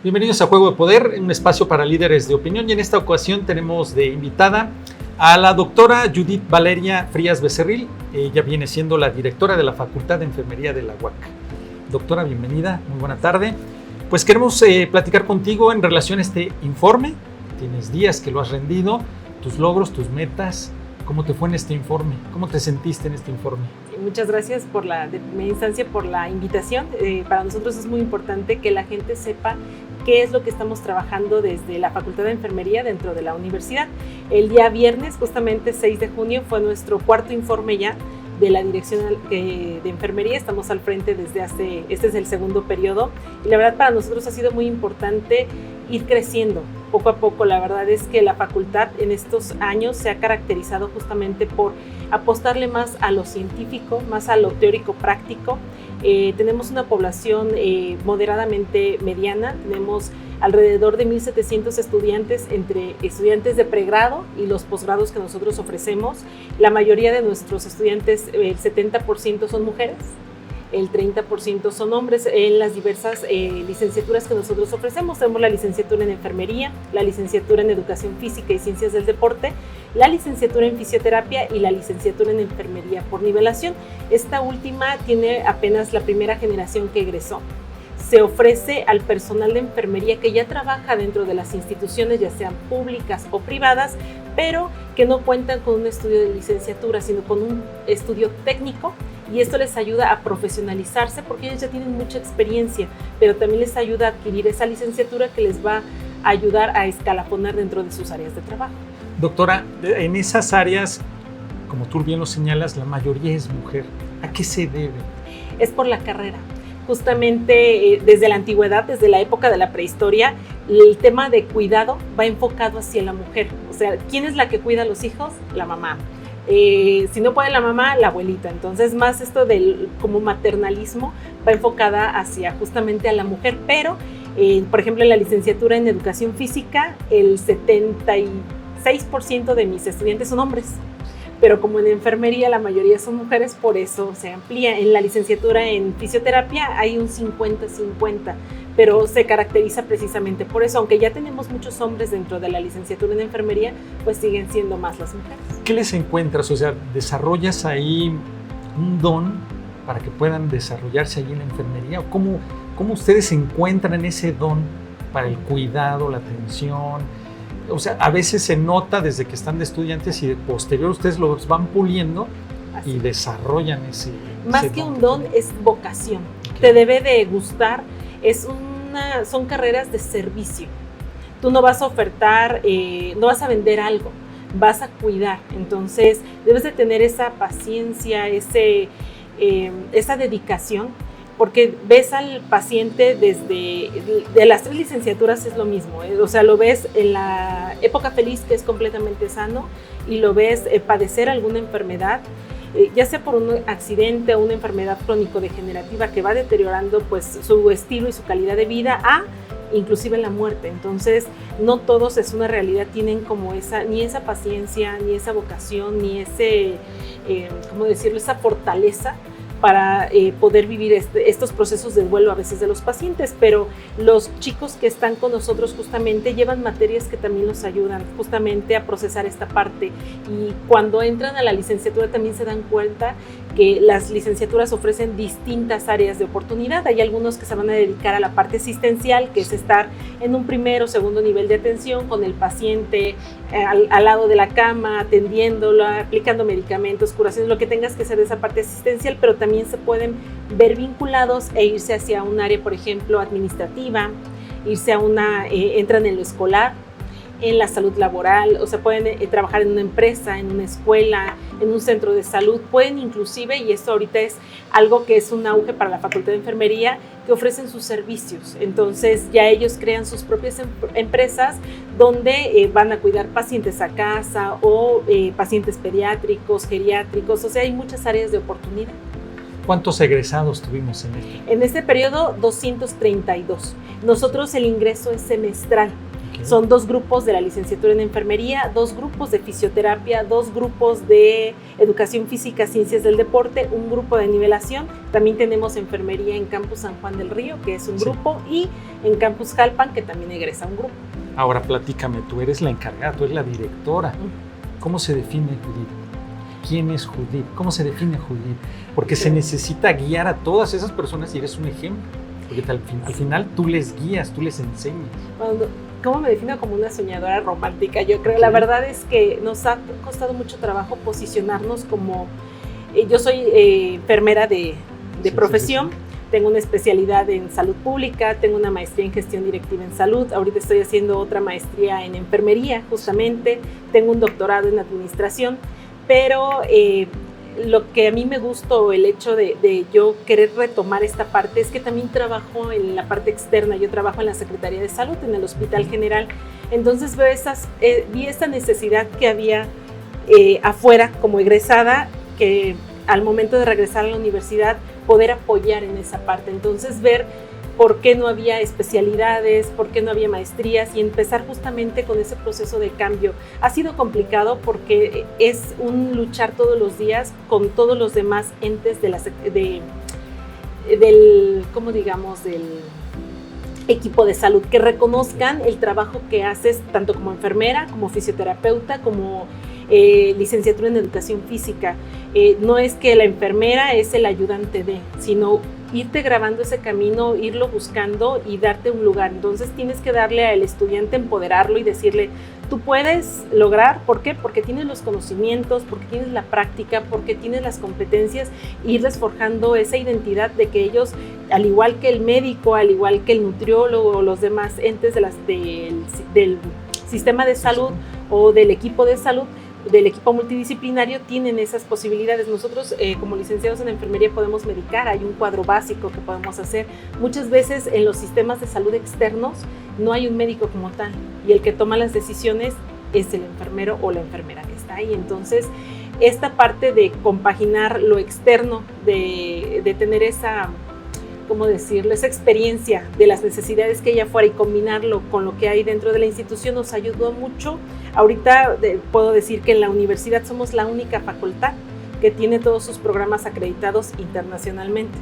Bienvenidos a Juego de Poder, un espacio para líderes de opinión, y en esta ocasión tenemos de invitada a la doctora Judith Valeria Frías Becerril. Ella viene siendo la directora de la Facultad de Enfermería de la UAC. Doctora, bienvenida, muy buena tarde. Pues queremos platicar contigo en relación a este informe. Tienes días que lo has rendido, tus logros, tus metas. ¿Cómo te fue en este informe? ¿Cómo te sentiste en este informe? Muchas gracias por de primera instancia por la invitación. Para nosotros es muy importante que la gente sepa qué es lo que estamos trabajando desde la Facultad de Enfermería dentro de la universidad. El día viernes, justamente 6 de junio, fue nuestro cuarto informe ya de la Dirección de Enfermería. Estamos al frente desde este es el segundo periodo, y la verdad para nosotros ha sido muy importante ir creciendo poco a poco. La verdad es que la facultad en estos años se ha caracterizado justamente por apostarle más a lo científico, más a lo teórico práctico. Tenemos una población moderadamente mediana, tenemos alrededor de 1,700 estudiantes, entre estudiantes de pregrado y los posgrados que nosotros ofrecemos. La mayoría de nuestros estudiantes, el 70% son mujeres, el 30% son hombres en las diversas licenciaturas que nosotros ofrecemos. Tenemos la licenciatura en enfermería, la licenciatura en educación física y ciencias del deporte, la licenciatura en fisioterapia y la licenciatura en enfermería por nivelación. Esta última tiene apenas la primera generación que egresó. Se ofrece al personal de enfermería que ya trabaja dentro de las instituciones, ya sean públicas o privadas, pero que no cuentan con un estudio de licenciatura, sino con un estudio técnico, y esto les ayuda a profesionalizarse porque ellos ya tienen mucha experiencia, pero también les ayuda a adquirir esa licenciatura que les va a ayudar a escalafonar dentro de sus áreas de trabajo. Doctora, en esas áreas, como tú bien lo señalas, la mayoría es mujer. ¿A qué se debe? Es por la carrera. Justamente desde la antigüedad, desde la época de la prehistoria, el tema de cuidado va enfocado hacia la mujer. O sea, ¿quién es la que cuida a los hijos? La mamá. Si no puede la mamá, la abuelita. Entonces, más esto del como maternalismo va enfocada hacia justamente a la mujer. Pero, por ejemplo, en la licenciatura en educación física, el 76% de mis estudiantes son hombres. Pero como en enfermería la mayoría son mujeres, por eso se amplía. En la licenciatura en fisioterapia hay un 50-50, pero se caracteriza precisamente por eso. Aunque ya tenemos muchos hombres dentro de la licenciatura en enfermería, pues siguen siendo más las mujeres. ¿Qué les encuentras? O sea, ¿desarrollas ahí un don para que puedan desarrollarse allí en la enfermería? ¿Cómo ustedes encuentran ese don para el cuidado, la atención? O sea, a veces se nota desde que están de estudiantes y de posterior ustedes los van puliendo. Así. Y desarrollan ese Más que un don, es vocación. Okay. Te debe de gustar. Son carreras de servicio. Tú no vas a ofertar, no vas a vender algo, vas a cuidar. Entonces, debes de tener esa paciencia, esa dedicación, porque ves al paciente de las 3 licenciaturas es lo mismo, o sea, lo ves en la época feliz, que es completamente sano, y lo ves padecer alguna enfermedad, ya sea por un accidente o una enfermedad crónico-degenerativa que va deteriorando pues su estilo y su calidad de vida, inclusive la muerte. Entonces, no todos es una realidad, tienen como ni esa paciencia, ni esa vocación, ni esa fortaleza para poder vivir estos procesos de duelo a veces de los pacientes. Pero los chicos que están con nosotros justamente llevan materias que también nos ayudan justamente a procesar esta parte, y cuando entran a la licenciatura también se dan cuenta que las licenciaturas ofrecen distintas áreas de oportunidad. Hay algunos que se van a dedicar a la parte asistencial, que es estar en un primer o segundo nivel de atención con el paciente al lado de la cama, atendiéndolo, aplicando medicamentos, curaciones, lo que tengas que hacer de esa parte asistencial, pero también se pueden ver vinculados e irse hacia un área, por ejemplo, administrativa, irse a entran en lo escolar, en la salud laboral, o sea, pueden trabajar en una empresa, en una escuela, en un centro de salud, pueden inclusive, y esto ahorita es algo que es un auge para la Facultad de Enfermería, que ofrecen sus servicios. Entonces ya ellos crean sus propias empresas donde van a cuidar pacientes a casa o pacientes pediátricos, geriátricos, o sea, hay muchas áreas de oportunidad. ¿Cuántos egresados tuvimos en este periodo? 232. Nosotros el ingreso es semestral. Okay. Son 2 grupos de la licenciatura en enfermería, 2 grupos de fisioterapia, 2 grupos de educación física, ciencias del deporte, un grupo de nivelación. También tenemos enfermería en Campus San Juan del Río, que es un grupo, y en Campus Jalpan, que también egresa un grupo. Ahora platícame, tú eres la encargada, tú eres la directora. ¿Cómo se define Judith? ¿Quién es Judith? ¿Cómo se define Judith? Porque se necesita guiar a todas esas personas y eres un ejemplo. Porque al final tú les guías, tú les enseñas. ¿Cómo me defino? Como una soñadora romántica, yo creo. La verdad es que nos ha costado mucho trabajo posicionarnos como... yo soy enfermera de profesión. Sí. Tengo una especialidad en salud pública, tengo una maestría en gestión directiva en salud, ahorita estoy haciendo otra maestría en enfermería, justamente, tengo un doctorado en administración, pero lo que a mí me gustó, el hecho de yo querer retomar esta parte, es que también trabajo en la parte externa. Yo trabajo en la Secretaría de Salud, en el Hospital General. Entonces vi esta necesidad que había afuera como egresada, que al momento de regresar a la universidad poder apoyar en esa parte. Entonces ver por qué no había especialidades, por qué no había maestrías, y empezar justamente con ese proceso de cambio. Ha sido complicado porque es un luchar todos los días con todos los demás entes del equipo de salud, que reconozcan el trabajo que haces tanto como enfermera, como fisioterapeuta, como licenciatura en educación física. No es que la enfermera es el ayudante de, sino irte grabando ese camino, irlo buscando y darte un lugar. Entonces tienes que darle al estudiante, empoderarlo y decirle, tú puedes lograr. ¿Por qué? Porque tienes los conocimientos, porque tienes la práctica, porque tienes las competencias, irles forjando esa identidad de que ellos, al igual que el médico, al igual que el nutriólogo o los demás entes del sistema de salud o del equipo de salud, del equipo multidisciplinario, tienen esas posibilidades. Nosotros como licenciados en enfermería podemos medicar, hay un cuadro básico que podemos hacer. Muchas veces en los sistemas de salud externos no hay un médico como tal, y el que toma las decisiones es el enfermero o la enfermera que está ahí. Entonces esta parte de compaginar lo externo, de tener esa, ¿cómo decirlo?, esa experiencia de las necesidades que hay afuera y combinarlo con lo que hay dentro de la institución, nos ayudó mucho. Ahorita puedo decir que en la universidad somos la única facultad que tiene todos sus programas acreditados internacionalmente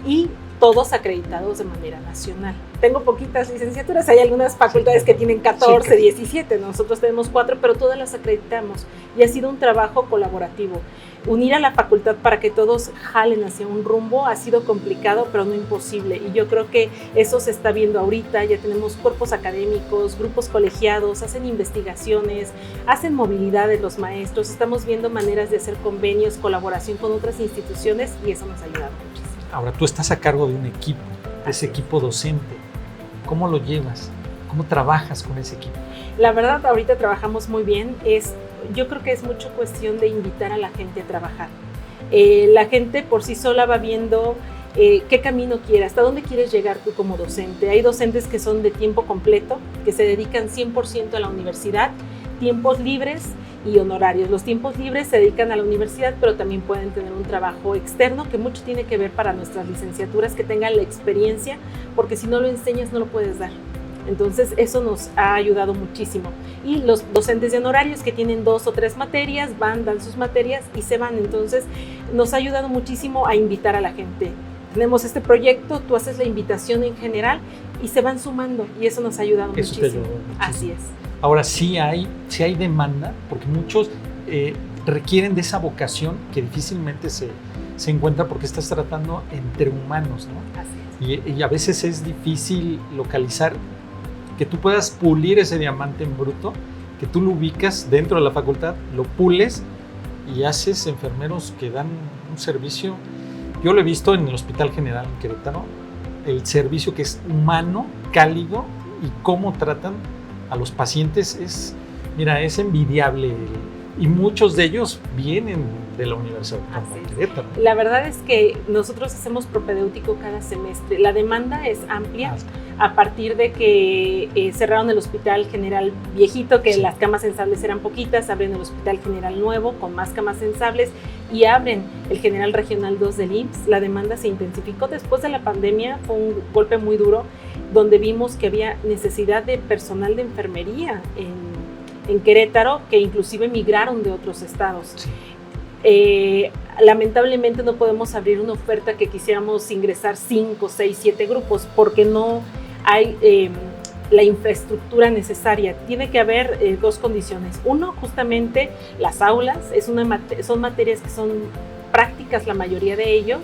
y todos acreditados de manera nacional. Tengo poquitas licenciaturas, hay algunas facultades que tienen 14, 17, nosotros tenemos 4, pero todas las acreditamos, y ha sido un trabajo colaborativo. Unir a la facultad para que todos jalen hacia un rumbo ha sido complicado, pero no imposible, y yo creo que eso se está viendo ahorita. Ya tenemos cuerpos académicos, grupos colegiados, hacen investigaciones, hacen movilidades los maestros, estamos viendo maneras de hacer convenios, colaboración con otras instituciones, y eso nos ha ayudado muchísimo. Ahora, tú estás a cargo de un equipo, de ese equipo docente. ¿Cómo lo llevas? ¿Cómo trabajas con ese equipo? La verdad, ahorita trabajamos muy bien. Yo creo que es mucho cuestión de invitar a la gente a trabajar. La gente por sí sola va viendo qué camino quiere, hasta dónde quieres llegar tú como docente. Hay docentes que son de tiempo completo, que se dedican 100% a la universidad, tiempos libres y honorarios. Los tiempos libres se dedican a la universidad, pero también pueden tener un trabajo externo, que mucho tiene que ver para nuestras licenciaturas, que tengan la experiencia, porque si no lo enseñas no lo puedes dar. Entonces eso nos ha ayudado muchísimo. Y los docentes de honorarios que tienen 2 o 3 materias, dan sus materias y se van. Entonces nos ha ayudado muchísimo a invitar a la gente. Tenemos este proyecto, tú haces la invitación en general y se van sumando, y eso nos ha ayudado muchísimo. Te ayudó muchísimo. Así es. Ahora sí hay demanda, porque muchos requieren de esa vocación que difícilmente se encuentra, porque estás tratando entre humanos, ¿no? Así es. Y a veces es difícil localizar, que tú puedas pulir ese diamante en bruto, que tú lo ubicas dentro de la facultad, lo pules y haces enfermeros que dan un servicio. Yo lo he visto en el Hospital General en Querétaro, el servicio que es humano, cálido, y cómo tratan a los pacientes es envidiable, y muchos de ellos vienen de la Universidad de Querétaro. La verdad es que nosotros hacemos propedéutico cada semestre. La demanda es amplia. A partir de que cerraron el Hospital General viejito, que las camas sensables eran poquitas, abren el Hospital General nuevo con más camas sensables y abren el General Regional 2 del IMSS, la demanda se intensificó. Después de la pandemia fue un golpe muy duro, donde vimos que había necesidad de personal de enfermería en Querétaro, que inclusive migraron de otros estados. Sí. Lamentablemente no podemos abrir una oferta que quisiéramos ingresar 5, 6, 7 grupos, porque no hay la infraestructura necesaria. Tiene que haber dos condiciones. Uno, justamente las aulas, son materias que son prácticas la mayoría de ellos,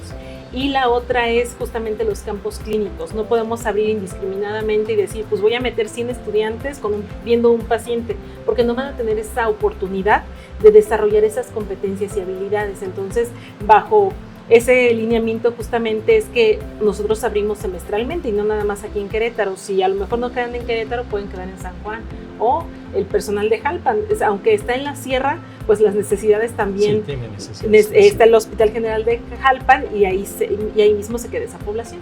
y la otra es justamente los campos clínicos. No podemos abrir indiscriminadamente y decir, pues voy a meter 100 estudiantes viendo un paciente, porque no van a tener esa oportunidad de desarrollar esas competencias y habilidades. Entonces, bajo ese lineamiento justamente es que nosotros abrimos semestralmente y no nada más aquí en Querétaro. Si a lo mejor no quedan en Querétaro, pueden quedar en San Juan, o el personal de Jalpan, aunque está en la sierra, pues las necesidades también. Sí, tiene necesidades. Está el Hospital General de Jalpan y ahí mismo se queda esa población.